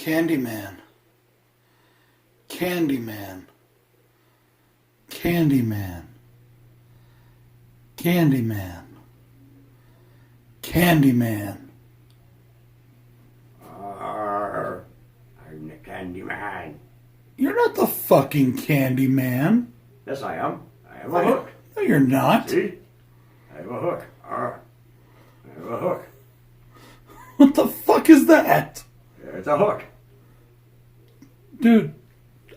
Candyman. Candyman. Candyman. Candyman. Candyman. I'm the Candyman. You're not the fucking Candyman. Yes, I am. I have a hook. No, you're not. See? I have a hook. I have a hook. What the fuck is that? It's a hook. Dude,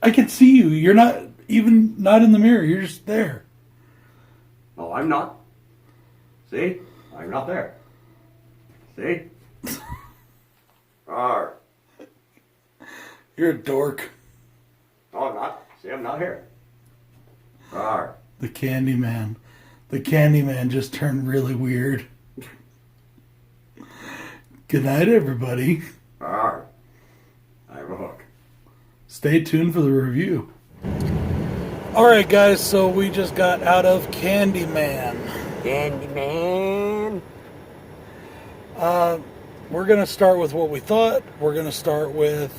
I can see you. You're not even not in the mirror. You're just there. No, I'm not. See? I'm not there. See? Arr. You're a dork. No, I'm not. See, I'm not here. Arr. The Candyman. The Candyman just turned really weird. Good night, everybody. Arr. I have a hook. Stay tuned for the review. Alright, guys, so we just got out of Candyman. Candyman. We're going to start with what we thought. We're going to start with,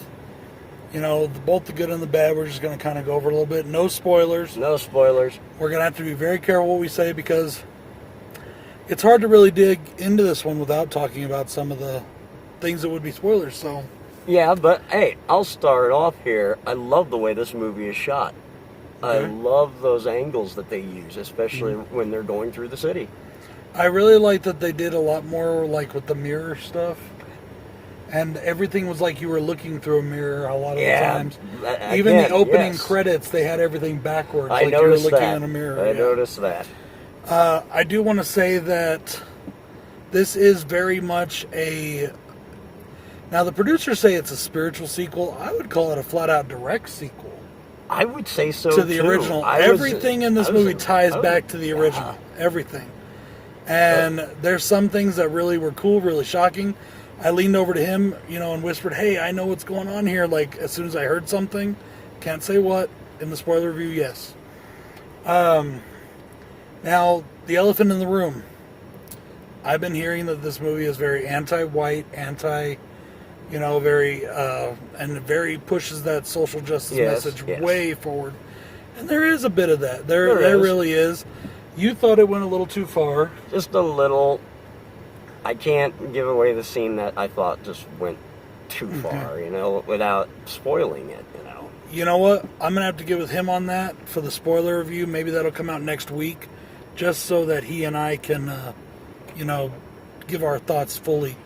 you know, both the good and the bad. We're just going to kind of go over a little bit. No spoilers. No spoilers. We're going to have to be very careful what we say because it's hard to really dig into this one without talking about some of the things that would be spoilers. So, Yeah, but hey, I'll start off here. I love the way this movie is shot. Okay. I love those angles that they use, especially when they're going through the city. I really like that they did a lot more like with the mirror stuff. And everything was like you were looking through a mirror a lot of the times. Even the opening credits, they had everything backwards. I like you were noticed looking that. in a mirror. I noticed that. I do want to say that this is very much a... Now, the producers say it's a spiritual sequel. I would call it a flat-out direct sequel. I would say so, to the original. Everything in this movie ties back to the original. Everything. And there's some things that really were cool, really shocking. I leaned over to him, you know, and whispered, "Hey, I know what's going on here." Like, as soon as I heard something, can't say what, in the spoiler review, yes. Now, the elephant in the room. I've been hearing that this movie is very anti-white, you know, very, and very pushes that social justice message way forward. And there is a bit of that. There really is. You thought it went a little too far. Just a little. I can't give away the scene that I thought just went too far, you know, without spoiling it, you know. You know what? I'm going to have to get with him on that for the spoiler review. Maybe that'll come out next week, just so that he and I can, you know, give our thoughts fully.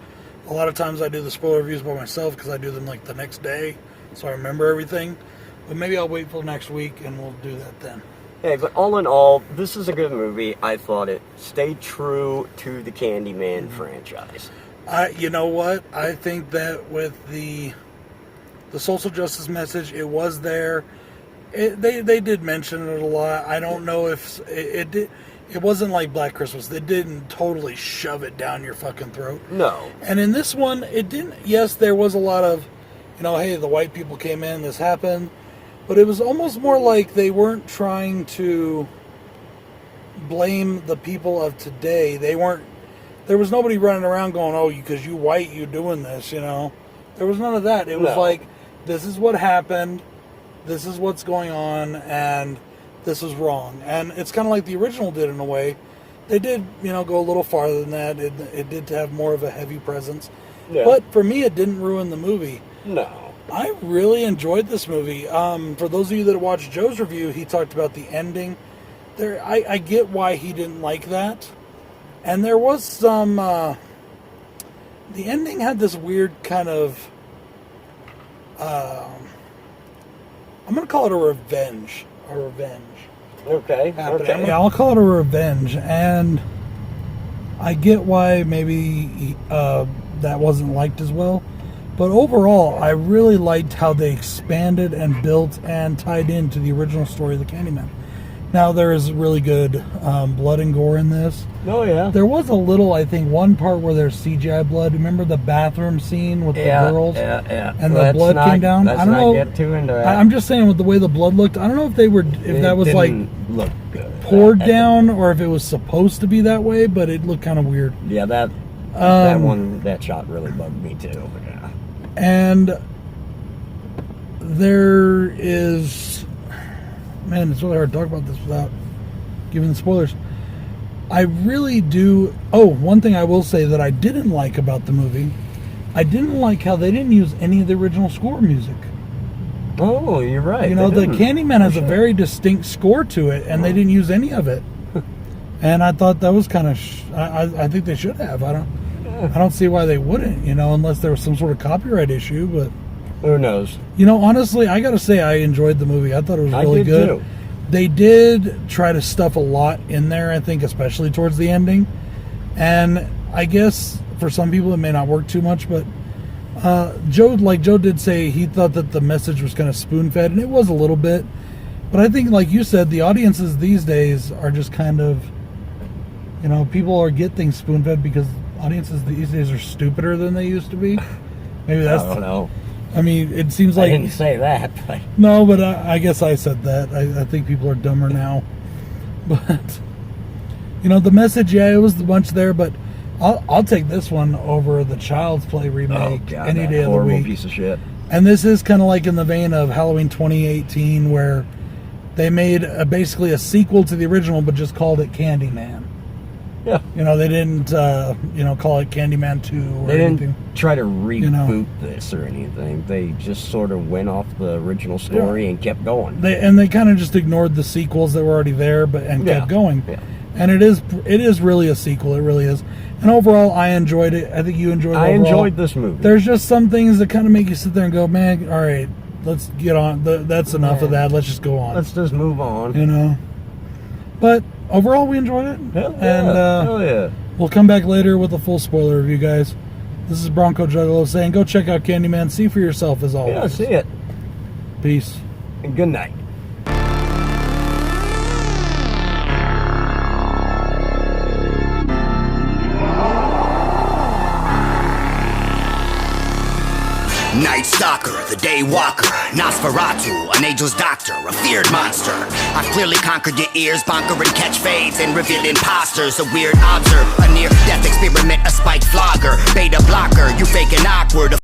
A lot of times I do the spoiler reviews by myself because I do them like the next day, so I remember everything. But maybe I'll wait till next week and we'll do that then. Hey, but all in all, this is a good movie. I thought it stayed true to the Candyman franchise. You know what? I think that with the social justice message, it was there. They did mention it a lot. I don't know if it did. It wasn't like Black Christmas. They didn't totally shove it down your fucking throat. No. And in this one, it didn't. Yes, there was a lot of, you know, hey, the white people came in, this happened. But it was almost more like they weren't trying to blame the people of today. They weren't. There was nobody running around going, "Oh, because you white, you doing this," you know. There was none of that. It was like, this is what happened, this is what's going on, and this is wrong. And it's kind of like the original did in a way. They did, you know, go a little farther than that. It did have more of a heavy presence. Yeah. But for me, it didn't ruin the movie. No. I really enjoyed this movie. For those of you that watched Joe's review, he talked about the ending. I get why he didn't like that. And there was some... the ending had this weird kind of... I'm going to call it a revenge. Okay. Okay. Yeah, I'll call it a revenge. And I get why maybe that wasn't liked as well. But overall, I really liked how they expanded and built and tied into the original story of the Candyman. Now, there is really good blood and gore in this. Oh, yeah. There was a little, I think, one part where there's CGI blood. Remember the bathroom scene with the girls? Yeah. And the blood came down? I don't know. Get too into that. I'm just saying with the way the blood looked, I don't know if that was like look good. Poured down or if it was supposed to be that way, but it looked kind of weird. Yeah, that shot really bugged me too. Yeah. And there is, man, it's really hard to talk about this without giving the spoilers. I really do. Oh, one thing I will say that I didn't like about the movie, I didn't like how they didn't use any of the original score music. Oh, you're right. You know, the Candyman has a very distinct score to it, and they didn't use any of it. And I thought that was kind of, I think they should have. I don't see why they wouldn't, you know, unless there was some sort of copyright issue, but who knows? You know, honestly, I gotta say I enjoyed the movie. I thought it was really good. Too. They did try to stuff a lot in there, I think, especially towards the ending. And I guess for some people it may not work too much, but Joe did say he thought that the message was kind of spoon-fed, and it was a little bit. But I think, like you said, the audiences these days are just kind of, you know, people get things spoon-fed because audiences these days are stupider than they used to be. Maybe that's... I don't know. I mean, it seems like... I didn't say that. But... No, but I guess I said that. I think people are dumber now. But, you know, the message, yeah, it was a bunch there, but I'll take this one over the Child's Play remake any day of the week. Piece of shit. And this is kind of like in the vein of Halloween 2018, where they made basically a sequel to the original, but just called it Candyman. Yeah. You know, they didn't, call it Candyman 2 or they anything. Didn't try to reboot this or anything. They just sort of went off the original story and kept going. They kind of just ignored the sequels that were already there, and kept going. Yeah. And it is really a sequel. It really is. And overall, I enjoyed it. I think you enjoyed it overall. I enjoyed this movie. There's just some things that kind of make you sit there and go, man, all right, let's get on. That's enough of that. Let's just go on. Let's just move on. You know? But overall, we enjoyed it. Hell yeah. We'll come back later with a full spoiler review, guys. This is BroncoJuggalo saying, go check out Candyman. See for yourself, as always. Yeah, see it. Peace. And good night. Night Stalker, the Day Walker, Nosferatu, an angel's doctor, a feared monster. I've clearly conquered your ears, bonker and catch fades and revealed imposters. A weird observe, a near-death experiment, a spike flogger, beta blocker, you fake and awkward.